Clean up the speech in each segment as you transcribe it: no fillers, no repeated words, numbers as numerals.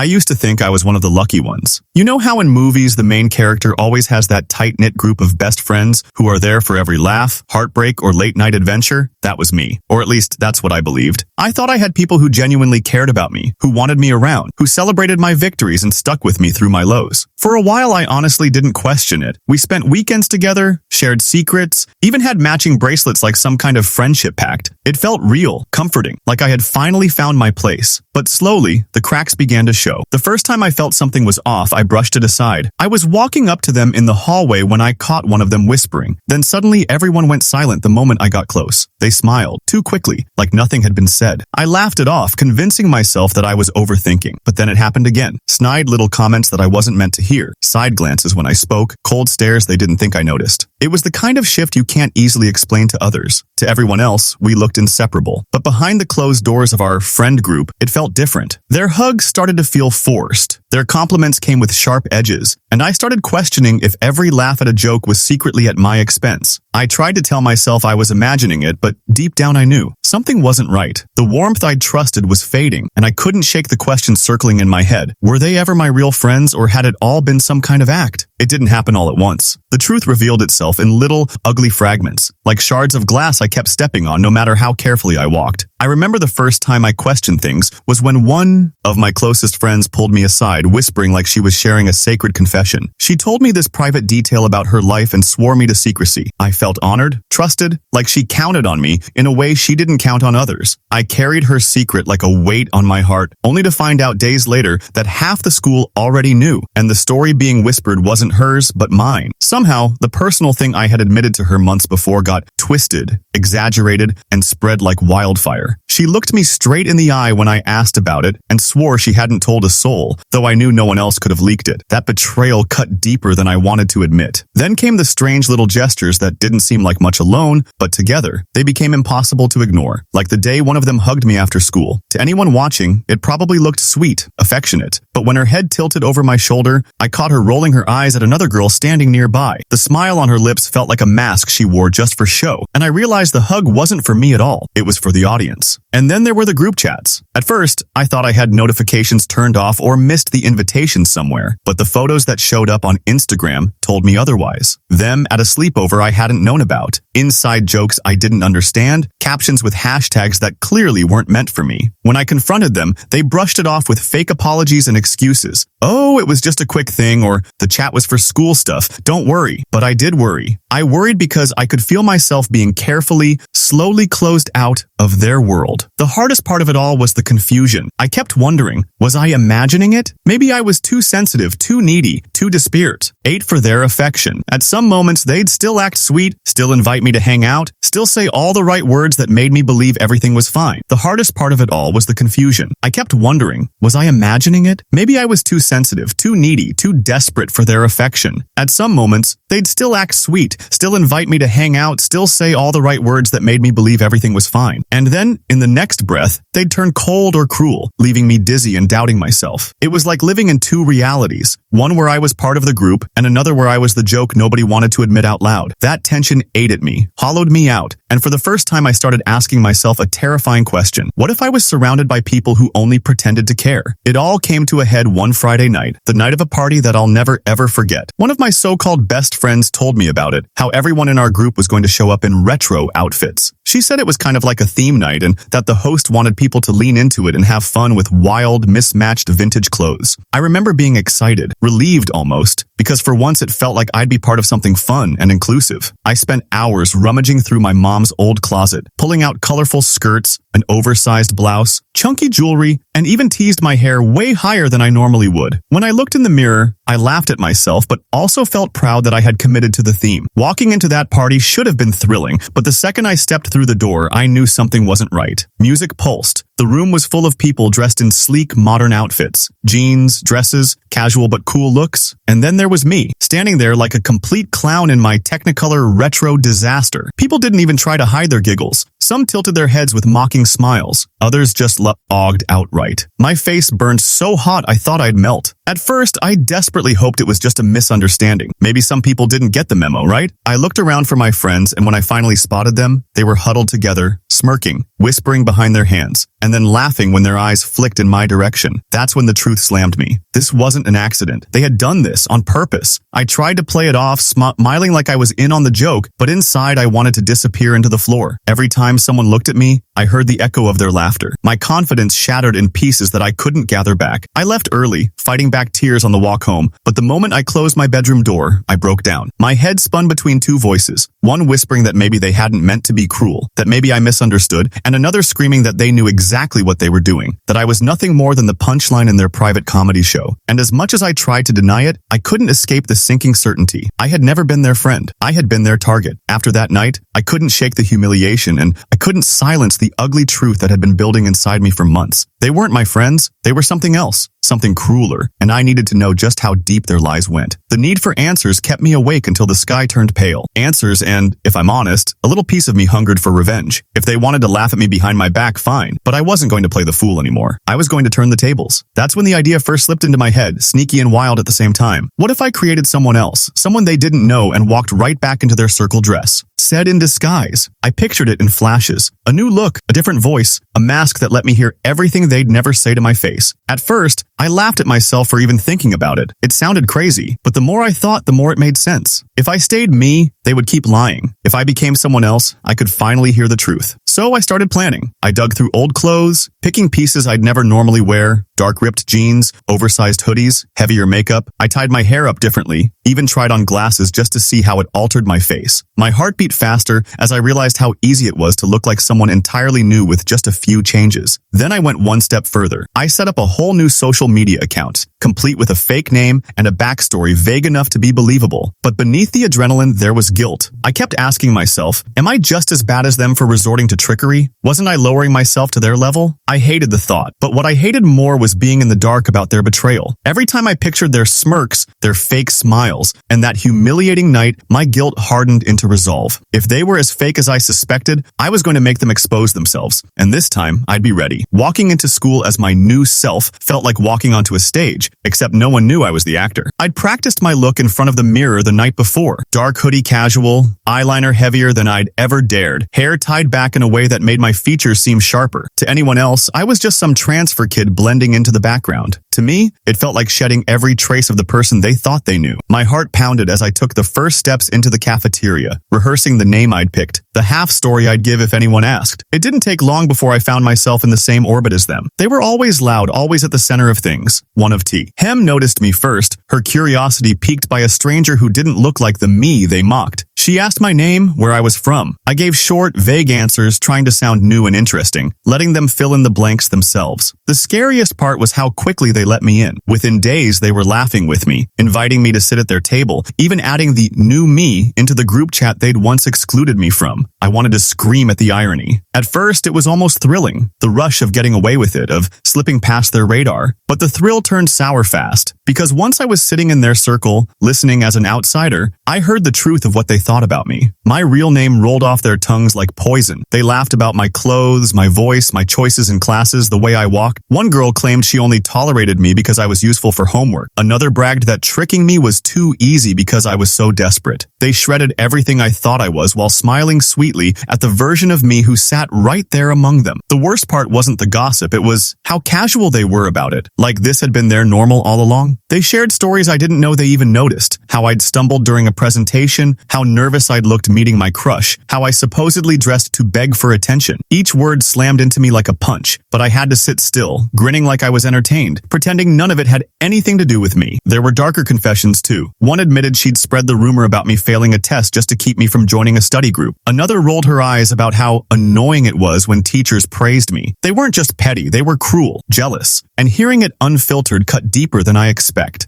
I used to think I was one of the lucky ones. You know how in movies the main character always has that tight-knit group of best friends who are there for every laugh, heartbreak, or late-night adventure? That was me. Or at least that's what I believed. I thought I had people who genuinely cared about me, who wanted me around, who celebrated my victories and stuck with me through my lows. For a while, I honestly didn't question it. We spent weekends together, shared secrets, even had matching bracelets like some kind of friendship pact. It felt real, comforting, like I had finally found my place. But slowly, the cracks began to show. The first time I felt something was off, I brushed it aside. I was walking up to them in the hallway when I caught one of them whispering. Then suddenly, everyone went silent the moment I got close. They smiled, too quickly, like nothing had been said. I laughed it off, convincing myself that I was overthinking. But then it happened again. Snide little comments that I wasn't meant to hear. Side glances when I spoke. Cold stares they didn't think I noticed. It was the kind of shift you can't easily explain to others. To everyone else, we looked inseparable. But behind the closed doors of our friend group, it felt different. Their hugs started to feel forced. Their compliments came with sharp edges, and I started questioning if every laugh at a joke was secretly at my expense. I tried to tell myself I was imagining it, but deep down I knew. Something wasn't right. The warmth I'd trusted was fading, and I couldn't shake the question circling in my head. Were they ever my real friends, or had it all been some kind of act? It didn't happen all at once. The truth revealed itself in little, ugly fragments, like shards of glass I kept stepping on no matter how carefully I walked. I remember the first time I questioned things was when one of my closest friends pulled me aside, whispering like she was sharing a sacred confession. She told me this private detail about her life and swore me to secrecy. I felt honored, trusted, like she counted on me in a way she didn't count on others. I carried her secret like a weight on my heart, only to find out days later that half the school already knew, and the story being whispered wasn't hers but mine. Somehow, the personal thing I had admitted to her months before got twisted, exaggerated, and spread like wildfire. She looked me straight in the eye when I asked about it and swore she hadn't told a soul, though I knew no one else could have leaked it. That betrayal cut deeper than I wanted to admit. Then came the strange little gestures that didn't seem like much alone, but together, they became impossible to ignore. Like the day one of them hugged me after school. To anyone watching, it probably looked sweet, affectionate. But when her head tilted over my shoulder, I caught her rolling her eyes at another girl standing nearby. The smile on her lips felt like a mask she wore just for show, and I realized the hug wasn't for me at all. It was for the audience. And then there were the group chats. At first, I thought I had notifications turned off or missed the invitation somewhere, but the photos that showed up on Instagram told me otherwise. Them at a sleepover I hadn't known about, inside jokes I didn't understand, captions with hashtags that clearly weren't meant for me. When I confronted them, they brushed it off with fake apologies and excuses. Oh, it was just a quick thing, or the chat was for school stuff. Don't worry. But I did worry. I worried because I could feel myself being carefully, slowly closed out of their world. The hardest part of it all was the confusion. I kept wondering, was I imagining it? Maybe I was too sensitive, too needy, too desperate. Ate for their affection. At some moments, they'd still act sweet, still invite me to hang out, still say all the right words that made me believe everything was fine. The hardest part of it all was the confusion. I kept wondering, was I imagining it? Maybe I was too sensitive, too needy, too desperate for their affection. At some moments, they'd still act sweet, still invite me to hang out, still say all the right words that made me believe everything was fine. And then, in the next breath, they'd turn cold or cruel, leaving me dizzy and doubting myself. It was like living in two realities, one where I was part of the group and another where I was the joke nobody wanted to admit out loud. That tension ate at me, hollowed me out, and for the first time I started asking myself a terrifying question. What if I was surrounded by people who only pretended to care? It all came to a head one Friday night, the night of a party that I'll never ever forget. One of my so-called best friends told me about it, how everyone in our group was going to show up in retro outfits. She said it was kind of like a theme night and that the host wanted people to lean into it and have fun with wild, mismatched vintage clothes. I remember being excited, relieved almost, because for once it felt like I'd be part of something fun and inclusive. I spent hours rummaging through my mom's old closet, pulling out colorful skirts, an oversized blouse, chunky jewelry, and even teased my hair way higher than I normally would. When I looked in the mirror, I laughed at myself, but also felt proud that I had committed to the theme. Walking into that party should have been thrilling, but the second I stepped through the door, I knew something wasn't right. Music pulsed. The room was full of people dressed in sleek, modern outfits. Jeans, dresses, casual but cool looks. And then there was me, standing there like a complete clown in my Technicolor retro disaster. People didn't even try to hide their giggles. Some tilted their heads with mocking smiles. Others just ogged outright. My face burned so hot I thought I'd melt. At first, I desperately hoped it was just a misunderstanding. Maybe some people didn't get the memo, right? I looked around for my friends, and when I finally spotted them, they were huddled together, smirking, whispering behind their hands, and then laughing when their eyes flicked in my direction. That's when the truth slammed me. This wasn't an accident. They had done this on purpose. I tried to play it off, smiling like I was in on the joke, but inside I wanted to disappear into the floor. Every time someone looked at me, I heard the echo of their laughter. My confidence shattered in pieces that I couldn't gather back. I left early, fighting back tears on the walk home, but the moment I closed my bedroom door, I broke down. My head spun between two voices, one whispering that maybe they hadn't meant to be cruel, that maybe I misunderstood, and another screaming that they knew exactly what they were doing, that I was nothing more than the punchline in their private comedy show. And as much as I tried to deny it, I couldn't escape the sinking certainty. I had never been their friend. I had been their target. After that night, I couldn't shake the humiliation, and I couldn't silence the ugly truth that had been building inside me for months. They weren't my friends. They were something else, something crueler, and I needed to know just how deep their lies went. The need for answers kept me awake until the sky turned pale. Answers and, if I'm honest, a little piece of me hungered for revenge. If they wanted to laugh at me behind my back, fine, but I wasn't going to play the fool anymore. I was going to turn the tables. That's when the idea first slipped into my head, sneaky and wild at the same time. What if I created someone else, someone they didn't know, and walked right back into their circle dress? Said in disguise. I pictured it in flashes. A new look, a different voice, a mask that let me hear everything they'd never say to my face. At first, I laughed at myself for even thinking about it. It sounded crazy, but the more I thought, the more it made sense. If I stayed me, they would keep lying. If I became someone else, I could finally hear the truth. So I started planning. I dug through old clothes, picking pieces I'd never normally wear, dark ripped jeans, oversized hoodies, heavier makeup. I tied my hair up differently, even tried on glasses just to see how it altered my face. My heart beat faster as I realized how easy it was to look like someone entirely new with just a few changes. Then I went one step further. I set up a whole new social media account, complete with a fake name and a backstory vague enough to be believable. But beneath the adrenaline, there was guilt. I kept asking myself, am I just as bad as them for resorting to trickery? Wasn't I lowering myself to their level? I hated the thought, but what I hated more was being in the dark about their betrayal. Every time I pictured their smirks, their fake smiles, and that humiliating night, my guilt hardened into resolve. If they were as fake as I suspected, I was going to make them expose themselves, and this time, I'd be ready. Walking into school as my new self felt like walking onto a stage, except no one knew I was the actor. I'd practiced my look in front of the mirror the night before. Dark hoodie casual, eyeliner heavier than I'd ever dared, hair tied back in a way that made my features seem sharper. To anyone else, I was just some transfer kid blending into the background. To me, it felt like shedding every trace of the person they thought they knew. My heart pounded as I took the first steps into the cafeteria, rehearsing the name I'd picked, the half story I'd give if anyone asked. It didn't take long before I found myself in the same orbit as them. They were always loud, always at the center of things. One of tea. Hem noticed me first, her curiosity piqued by a stranger who didn't look like the me they mocked. She asked my name, where I was from. I gave short, vague answers, trying to sound new and interesting, letting them fill in the blanks themselves. The scariest part was how quickly they let me in. Within days, they were laughing with me, inviting me to sit at their table, even adding the new me into the group chat they'd once excluded me from. I wanted to scream at the irony. At first, it was almost thrilling, the rush of getting away with it, of slipping past their radar. But the thrill turned sour fast, because once I was sitting in their circle, listening as an outsider, I heard the truth of what they thought about me. My real name rolled off their tongues like poison. They laughed about my clothes, my voice, my choices in classes, the way I walked. One girl claimed she only tolerated me because I was useful for homework. Another bragged that tricking me was too easy because I was so desperate. They shredded everything I thought I was while smiling sweetly at the version of me who sat right there among them. The worst part wasn't the gossip, it was how casual they were about it, like this had been their normal all along. They shared stories I didn't know they even noticed, how I'd stumbled during a presentation, how nervous I'd looked meeting my crush, how I supposedly dressed to beg for attention. Each word slammed into me like a punch, but I had to sit still, grinning like I was entertained, pretending none of it had anything to do with me. There were darker confessions too. One admitted she'd spread the rumor about me failing a test just to keep me from joining a study group. Another rolled her eyes about how annoying it was when teachers praised me. They weren't just petty, they were cruel, jealous, and hearing it unfiltered cut deeper than I expect.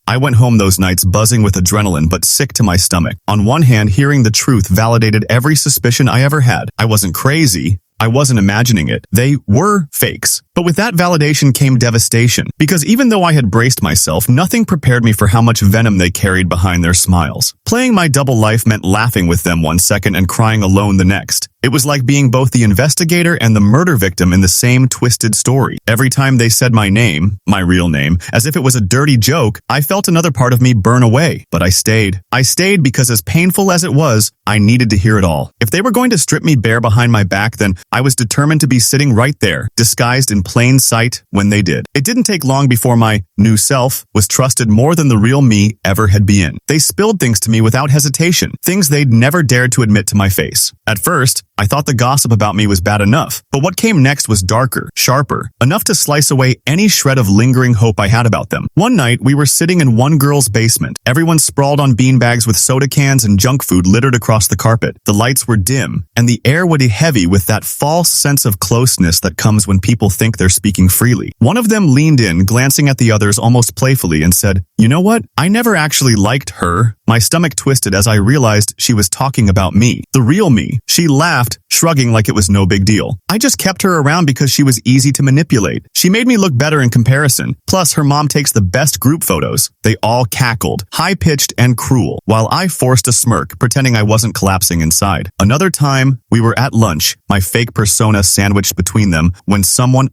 I went home those nights buzzing with adrenaline but sick to my stomach. On one hand, hearing the truth validated every suspicion I ever had. I wasn't crazy. I wasn't imagining it. They were fakes. But with that validation came devastation, because even though I had braced myself, nothing prepared me for how much venom they carried behind their smiles. Playing my double life meant laughing with them one second and crying alone the next. It was like being both the investigator and the murder victim in the same twisted story. Every time they said my name, my real name, as if it was a dirty joke, I felt another part of me burn away. But I stayed. I stayed because as painful as it was, I needed to hear it all. If they were going to strip me bare behind my back, then I was determined to be sitting right there, disguised in plain sight when they did. It didn't take long before my new self was trusted more than the real me ever had been. They spilled things to me without hesitation, things they'd never dared to admit to my face. At first, I thought the gossip about me was bad enough, but what came next was darker, sharper, enough to slice away any shred of lingering hope I had about them. One night, we were sitting in one girl's basement. Everyone sprawled on beanbags with soda cans and junk food littered across the carpet. The lights were dim, and the air would be heavy with that false sense of closeness that comes when people think they're speaking freely. One of them leaned in, glancing at the others almost playfully, and said, "You know what? I never actually liked her." My stomach twisted as I realized she was talking about me, the real me. She laughed, shrugging like it was no big deal. I just kept her around because she was easy to manipulate. She made me look better in comparison. Plus, her mom takes the best group photos. They all cackled, high-pitched and cruel, while I forced a smirk, pretending I wasn't collapsing inside. Another time, we were at lunch, my fake persona sandwiched between them, when someone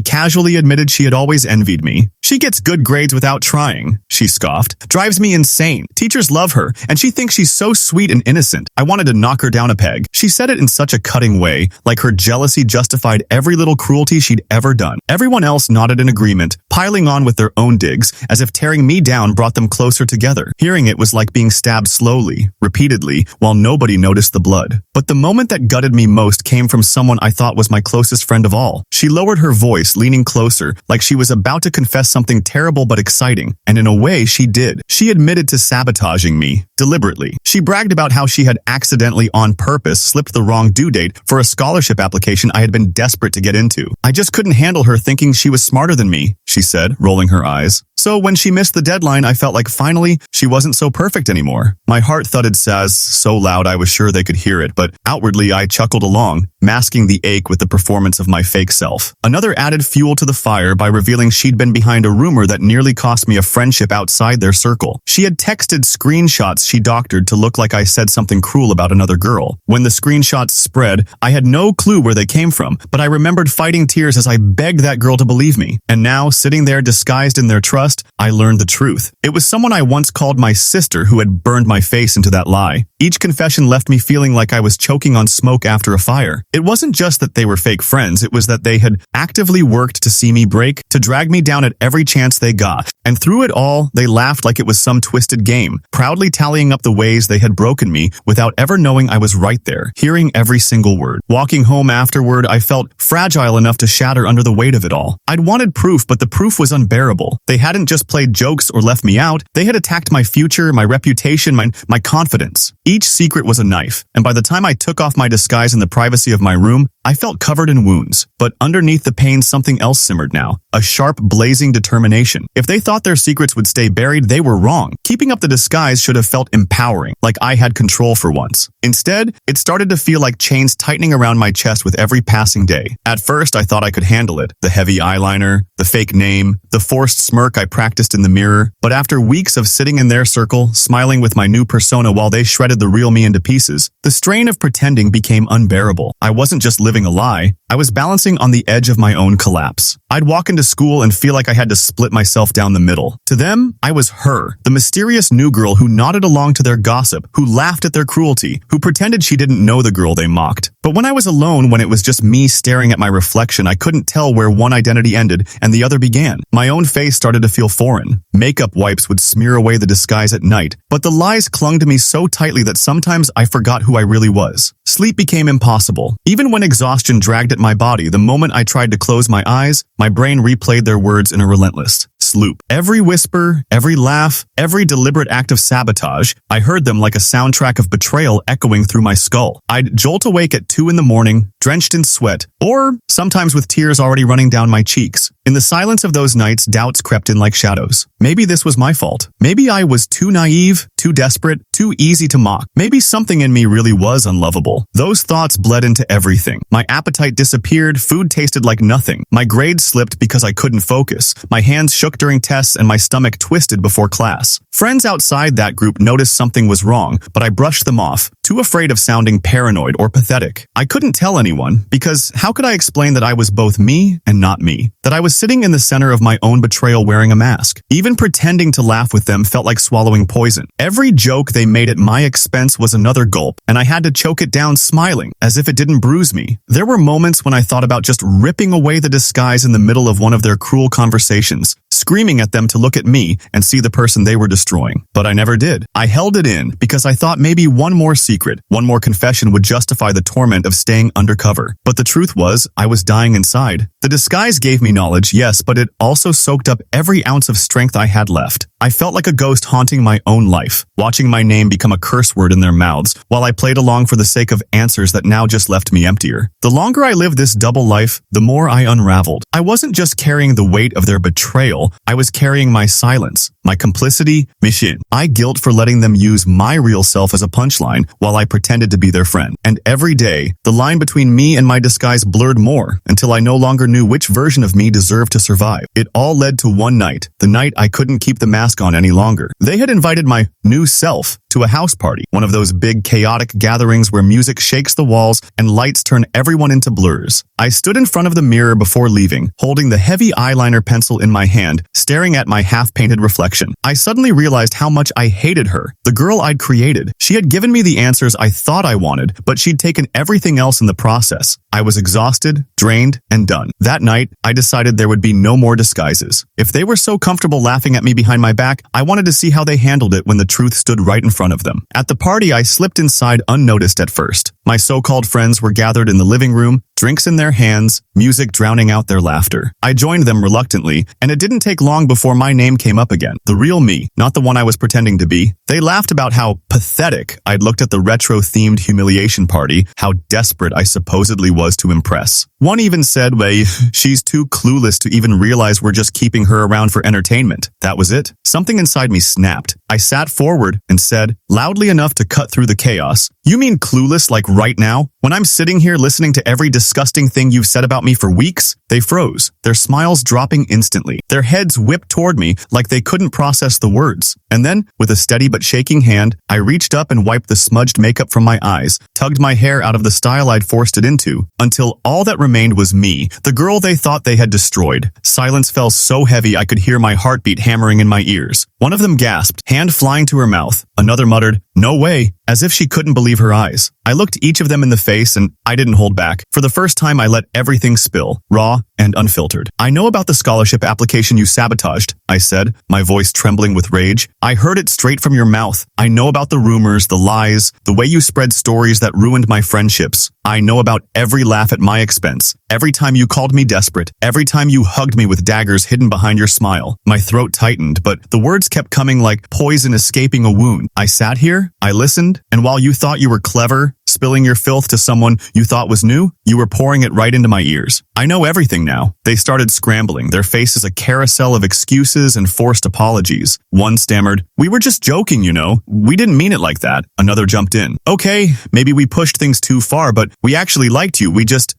casually admitted she had always envied me. "She gets good grades without trying," she scoffed. "Drives me insane. Teachers love her, and she thinks she's so sweet and innocent. I wanted to knock her down a peg." She said it in such a cutting way, like her jealousy justified every little cruelty she'd ever done. Everyone else nodded in agreement, piling on with their own digs, as if tearing me down brought them closer together. Hearing it was like being stabbed slowly, repeatedly, while nobody noticed the blood. But the moment that gutted me most came from someone I thought was my closest friend of all. She lowered her voice, leaning closer, like she was about to confess something terrible but exciting, and in a way she did. She admitted to sabotaging me, deliberately. She bragged about how she had accidentally, on purpose, slipped the wrong due date for a scholarship application I had been desperate to get into. "I just couldn't handle her thinking she was smarter than me," she said, rolling her eyes. So when she missed the deadline, I felt like finally she wasn't so perfect anymore. My heart thudded so loud I was sure they could hear it, but outwardly I chuckled along, masking the ache with the performance of my fake self. Another added fuel to the fire by revealing she'd been behind a rumor that nearly cost me a friendship outside their circle. She had texted screenshots she doctored to look like I said something cruel about another girl. When the screenshots spread, I had no clue where they came from, but I remembered fighting tears as I begged that girl to believe me. And now, sitting there disguised in their trust, I learned the truth. It was someone I once called my sister who had burned my face into that lie. Each confession left me feeling like I was choking on smoke after a fire. It wasn't just that they were fake friends, it was that they had actively worked to see me break, to drag me down at every chance they got. And through it all, they laughed like it was some twisted game, proudly tallying up the ways they had broken me without ever knowing I was right there, hearing every single word. Walking home afterward, I felt fragile enough to shatter under the weight of it all. I'd wanted proof, but the proof was unbearable. They hadn't just played jokes or left me out, they had attacked my future, my reputation, my confidence. Each secret was a knife, and by the time I took off my disguise in the privacy of my room, I felt covered in wounds. But underneath the pain, something else simmered now. A sharp, blazing determination. If they thought their secrets would stay buried, they were wrong. Keeping up the disguise should have felt empowering, like I had control for once. Instead, it started to feel like chains tightening around my chest with every passing day. At first, I thought I could handle it. The heavy eyeliner, the fake name, the forced smirk I practiced in the mirror. But after weeks of sitting in their circle, smiling with my new persona while they shredded the real me into pieces, the strain of pretending became unbearable. I wasn't just living a lie, I was balancing on the edge of my own collapse. I'd walk into school and feel like I had to split myself down the middle. To them, I was her, the mysterious new girl who nodded along to their gossip, who laughed at their cruelty, who pretended she didn't know the girl they mocked. But when I was alone, when it was just me staring at my reflection, I couldn't tell where one identity ended and the other began. My own face started to feel foreign. Makeup wipes would smear away the disguise at night, but the lies clung to me so tightly that sometimes I forgot who I really was. Sleep became impossible. Even when exhaustion dragged at my body, the moment I tried to close my eyes, my brain replayed their words in a relentless loop. Every whisper, every laugh, every deliberate act of sabotage, I heard them like a soundtrack of betrayal echoing through my skull. I'd jolt awake at 2 in the morning, drenched in sweat, or sometimes with tears already running down my cheeks, In the silence of those nights, doubts crept in like shadows. Maybe this was my fault. Maybe I was too naive, too desperate, too easy to mock. Maybe something in me really was unlovable. Those thoughts bled into everything. My appetite disappeared, food tasted like nothing. My grades slipped because I couldn't focus. My hands shook during tests and my stomach twisted before class. Friends outside that group noticed something was wrong, but I brushed them off, too afraid of sounding paranoid or pathetic. I couldn't tell anyone, because how could I explain that I was both me and not me? That I was sitting in the center of my own betrayal wearing a mask. Even pretending to laugh with them felt like swallowing poison. Every joke they made at my expense was another gulp, and I had to choke it down smiling, as if it didn't bruise me. There were moments when I thought about just ripping away the disguise in the middle of one of their cruel conversations, screaming at them to look at me and see the person they were destroying. But I never did. I held it in because I thought maybe one more secret, one more confession would justify the torment of staying undercover. But the truth was, I was dying inside. The disguise gave me knowledge, yes, but it also soaked up every ounce of strength I had left. I felt like a ghost haunting my own life, watching my name become a curse word in their mouths, while I played along for the sake of answers that now just left me emptier. The longer I lived this double life, the more I unraveled. I wasn't just carrying the weight of their betrayal, I was carrying my silence, my complicity, mission. I guilt for letting them use my real self as a punchline while I pretended to be their friend. And every day, the line between me and my disguise blurred more until I no longer knew which version of me deserved to survive. It all led to one night, the night I couldn't keep the mask on any longer. They had invited my new self to a house party, one of those big chaotic gatherings where music shakes the walls and lights turn everyone into blurs. I stood in front of the mirror before leaving, holding the heavy eyeliner pencil in my hand, staring at my half-painted reflection. I suddenly realized how much I hated her, the girl I'd created. She had given me the answers I thought I wanted, but she'd taken everything else in the process. I was exhausted, drained, and done. That night, I decided there would be no more disguises. If they were so comfortable laughing at me behind my back, I wanted to see how they handled it when the truth stood right in front of them. At the party, I slipped inside unnoticed at first. My so-called friends were gathered in the living room, drinks in their hands, music drowning out their laughter. I joined them reluctantly, and it didn't take long before my name came up again. The real me, not the one I was pretending to be. They laughed about how pathetic I'd looked at the retro-themed humiliation party, how desperate I supposedly was to impress. One even said, "Well, she's too clueless to even realize we're just keeping her around for entertainment." That was it. Something inside me snapped. I sat forward and said, loudly enough to cut through the chaos, "You mean clueless like right now? When I'm sitting here listening to every disgusting thing you've said about me for weeks?" They froze, their smiles dropping instantly. Their heads whipped toward me like they couldn't process the words. And then, with a steady but shaking hand, I reached up and wiped the smudged makeup from my eyes, tugged my hair out of the style I'd forced it into, until all that remained was me, the girl they thought they had destroyed. Silence fell so heavy I could hear my heartbeat hammering in my ears. One of them gasped, hand flying to her mouth. Another muttered, "No way," as if she couldn't believe her eyes. I looked each of them in the face and I didn't hold back. For the first time, I let everything spill, raw and unfiltered. "I know about the scholarship application you sabotaged," I said, my voice trembling with rage. "I heard it straight from your mouth. I know about the rumors, the lies, the way you spread stories that ruined my friendships. I know about every laugh at my expense, every time you called me desperate, every time you hugged me with daggers hidden behind your smile." My throat tightened, but the words kept coming like poison escaping a wound. I sat here, I listened, and while you thought you were clever, spilling your filth to someone you thought was new, you were pouring it right into my ears. I know everything now. They started scrambling, their faces a carousel of excuses and forced apologies. One stammered, "We were just joking, you know. We didn't mean it like that." Another jumped in. "Okay, maybe we pushed things too far, but we actually liked you.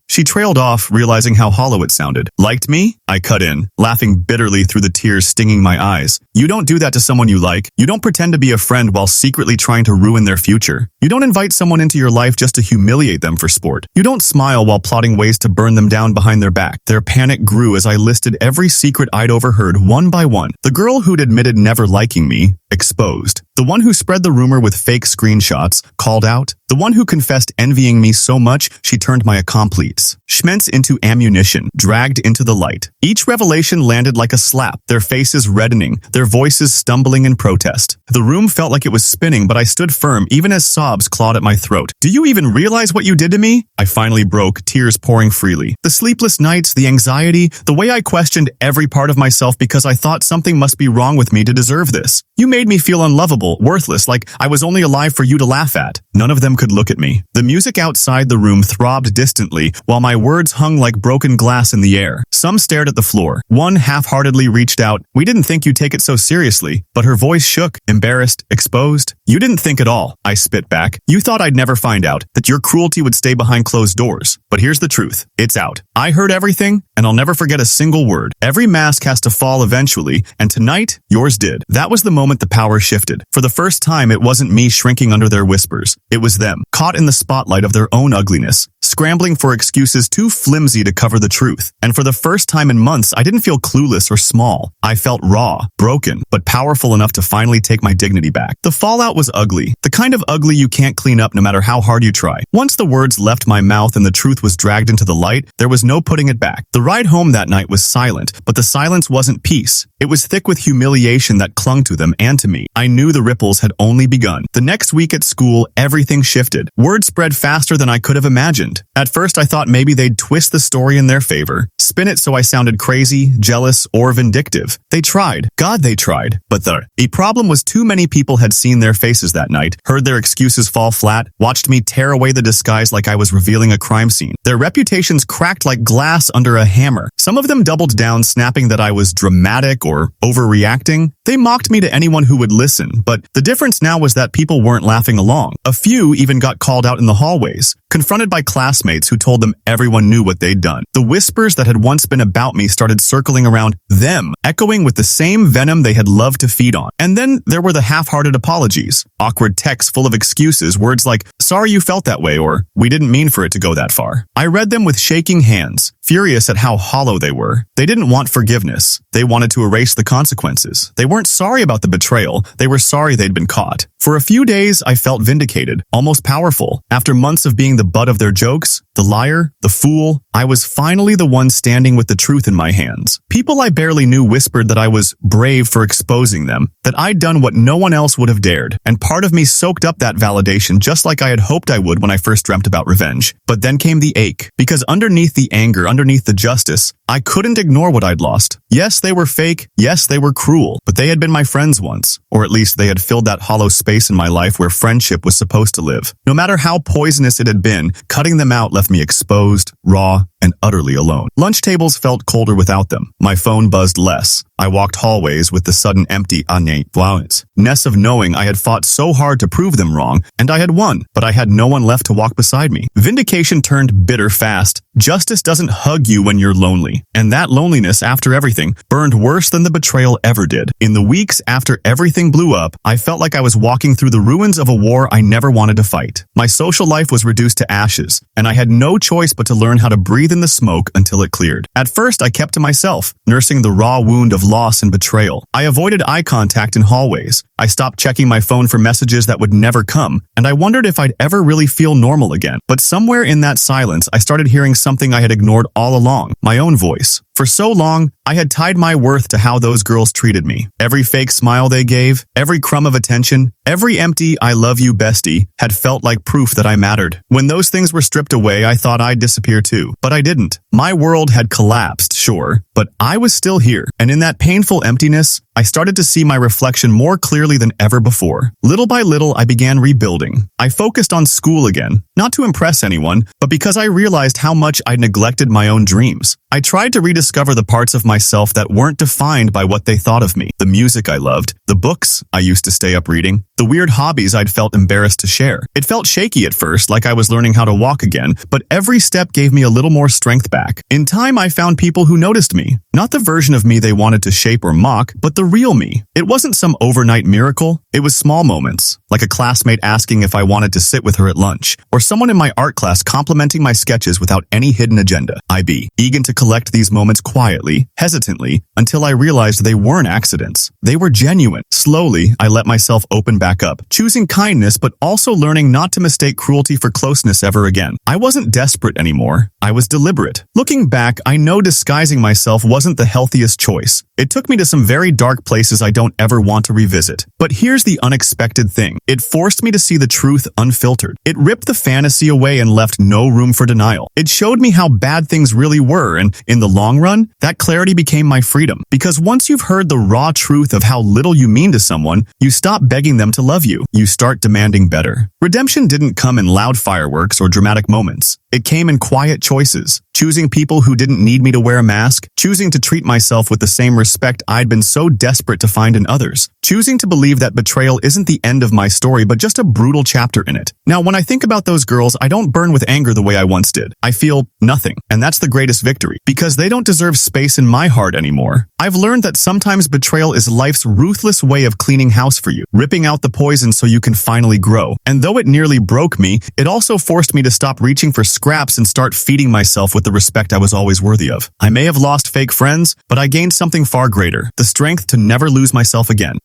She trailed off, realizing how hollow it sounded. "Liked me?" I cut in, laughing bitterly through the tears stinging my eyes. "You don't do that to someone you like. You don't pretend to be a friend while secretly trying to ruin their future. You don't invite someone into your life just to humiliate them for sport. You don't smile while plotting ways to burn them down behind their back." Their panic grew as I listed every secret I'd overheard one by one. The girl who'd admitted never liking me, exposed. The one who spread the rumor with fake screenshots, called out. The one who confessed envying me so much she turned my accomplices, Schmentz, into ammunition, dragged into the light. Each revelation landed like a slap, their faces reddening, their voices stumbling in protest. The room felt like it was spinning, but I stood firm even as sobs clawed at my throat. "Do you even realize what you did to me?" I finally broke, tears pouring freely. The sleepless nights, the anxiety, the way I questioned every part of myself because I thought something must be wrong with me to deserve this. You made me feel unlovable, worthless, like I was only alive for you to laugh at. None of them could look at me. The music outside the room throbbed distantly, while my words hung like broken glass in the air. Some stared at the floor. One half-heartedly reached out. We didn't think you'd take it so seriously, but her voice shook, embarrassed, exposed. You didn't think at all, I spit back. You thought I'd never find out, that your cruelty would stay behind closed doors. But here's the truth. It's out. I heard everything, and I'll never forget a single word. Every mask has to fall eventually, and tonight, yours did. That was the moment the power shifted. For the first time, it wasn't me shrinking under their whispers. It was them, caught in the spotlight of their own ugliness, scrambling for excuses too flimsy to cover the truth. And for the first time in months, I didn't feel clueless or small. I felt raw, broken, but powerful enough to finally take my dignity back. The fallout was ugly, the kind of ugly you can't clean up no matter how hard you try. Once the words left my mouth and the truth was dragged into the light, there was no putting it back. The ride home that night was silent, but the silence wasn't peace. It was thick with humiliation that clung to them and to me. I knew the ripples had only begun. The next week at school, everything shifted. Word spread faster than I could have imagined. At first, I thought maybe they'd twist the story in their favor, spin it so I sounded crazy, jealous, or vindictive. They tried. God, they tried. But the problem was too many people had seen their faces that night, heard their excuses fall flat, watched me tear away the disguise like I was revealing a crime scene. Their reputations cracked like glass under a hammer. Some of them doubled down, snapping that I was dramatic or overreacting. They mocked me to anyone who would listen, but the difference now was that people weren't laughing along. A few even got called out in the hallways, confronted by classmates who told them everyone knew what they'd done. The whispers that had once been about me started circling around them, echoing with the same venom they had loved to feed on. And then there were the half-hearted apologies, awkward texts full of excuses, words like, sorry you felt that way, or we didn't mean for it to go that far. I read them with shaking hands, furious at how hollow they were. They didn't want forgiveness. They wanted to erase the consequences. They weren't sorry about the betrayal. They were sorry they'd been caught. For a few days, I felt vindicated, almost powerful. After months of being the butt of their jokes, the liar, the fool, I was finally the one standing with the truth in my hands. People I barely knew whispered that I was brave for exposing them, that I'd done what no one else would have dared, and part of me soaked up that validation just like I had hoped I would when I first dreamt about revenge. But then came the ache, because underneath the anger, underneath the justice, I couldn't ignore what I'd lost. Yes, they were fake. Yes, they were cruel, but they had been my friends once, or at least they had filled that hollow space in my life where friendship was supposed to live. No matter how poisonous it had been, cutting them out left me exposed, raw, and utterly alone. Lunch tables felt colder without them. My phone buzzed less. I walked hallways with the sudden empty ness of knowing I had fought so hard to prove them wrong, and I had won, but I had no one left to walk beside me. Vindication turned bitter fast. Justice doesn't hug you when you're lonely, and that loneliness after everything burned worse than the betrayal ever did. In the weeks after everything blew up, I felt like I was walking through the ruins of a war I never wanted to fight. My social life was reduced to ashes, and I had no choice but to learn how to breathe in the smoke until it cleared. At first, I kept to myself, nursing the raw wound of loss and betrayal. I avoided eye contact in hallways. I stopped checking my phone for messages that would never come, and I wondered if I'd ever really feel normal again. But somewhere in that silence, I started hearing something I had ignored all along, my own voice. For so long, I had tied my worth to how those girls treated me. Every fake smile they gave, every crumb of attention, every empty "I love you, bestie" had felt like proof that I mattered. When those things were stripped away, I thought I'd disappear too. But I didn't. My world had collapsed, sure, but I was still here. And in that painful emptiness, I started to see my reflection more clearly than ever before. Little by little, I began rebuilding. I focused on school again, not to impress anyone, but because I realized how much I'd neglected my own dreams. I tried to rediscover the parts of myself that weren't defined by what they thought of me. The music I loved, the books I used to stay up reading, the weird hobbies I'd felt embarrassed to share. It felt shaky at first, like I was learning how to walk again, but every step gave me a little more strength back. In time, I found people who noticed me. Not the version of me they wanted to shape or mock, but the real me. It wasn't some overnight miracle. It was small moments, like a classmate asking if I wanted to sit with her at lunch, or someone in my art class complimenting my sketches without any hidden agenda. I'd be eager to collect these moments quietly, hesitantly, until I realized they weren't accidents. They were genuine. Slowly, I let myself open back up, choosing kindness but also learning not to mistake cruelty for closeness ever again. I wasn't desperate anymore. I was deliberate. Looking back, I know disguising myself wasn't the healthiest choice. It took me to some very dark places I don't ever want to revisit. But here's the unexpected thing. It forced me to see the truth unfiltered. It ripped the fantasy away and left no room for denial. It showed me how bad things really were, and in the long run, that clarity became my freedom. Because once you've heard the raw truth of how little you mean to someone, you stop begging them to love you. You start demanding better. Redemption didn't come in loud fireworks or dramatic moments. It came in quiet choices, choosing people who didn't need me to wear a mask, choosing to treat myself with the same respect I'd been so desperate to find in others, choosing to believe that betrayal isn't the end of my story but just a brutal chapter in it. Now, when I think about those girls, I don't burn with anger the way I once did. I feel nothing, and that's the greatest victory, because they don't deserve space in my heart anymore. I've learned that sometimes betrayal is life's ruthless way of cleaning house for you, ripping out the poison so you can finally grow. And though it nearly broke me, it also forced me to stop reaching for scraps and start feeding myself with the respect I was always worthy of. I may have lost fake friends, but I gained something far greater, the strength to never lose myself again.